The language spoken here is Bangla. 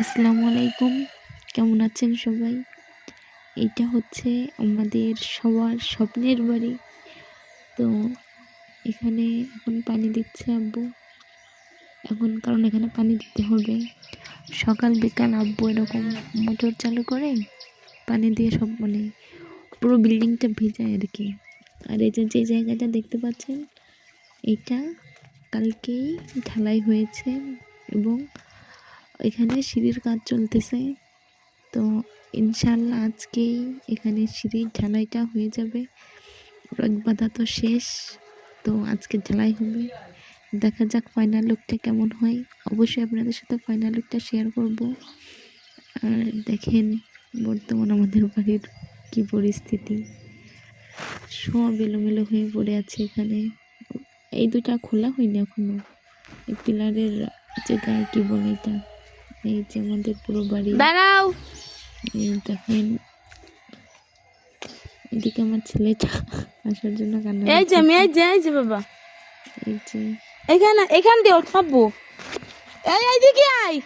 আসসালামু আলাইকুম, কেমন আছেন সবাই? এটা হচ্ছে আমাদের সবার স্বপ্নের বাড়ি। তো এখানে এখন পানি দিচ্ছে আব্বু। এখন কারণ এখানে পানি দিতে হবে, সকাল বিকাল আব্বু এরকম মোটর চালু করে পানি দিয়ে সব পুরো বিল্ডিংটা ভিজায় আর কি। আর এই যে জায়গাটা দেখতে পাচ্ছেন, এটা কালকেই ঢালাই হয়েছে এবং এখানে সিঁড়ির কাজ চলতেছে। তো ইনশাল্লাহ আজকেই এখানে সিঁড়ির ঢালাইটা হয়ে যাবে। রড বাঁধা তো শেষ, তো আজকে ঢালাই হবে। দেখা যাক ফাইনাল লুকটা কেমন হয়। অবশ্যই আপনাদের সাথে ফাইনাল লুকটা শেয়ার করব। আর দেখেন বর্তমান আমাদের বাড়ির কি পরিস্থিতি, সব এলোমেলো হয়ে পড়ে আছে এখানে। এই দুটা খোলা হয়নি এখনো, এই পিলারের যে গায়ে কি বলে এটা, এই যে আমাদের পুরো বাড়ি। দাঁড়াও, এই দেখেন, এদিকে আমার ছেলেটা আসার জন্য কান্না এই যে করতেছে। এই যে বাবা, এই যে এখান দিয়ে উঠাবো। এইদিকে আয়।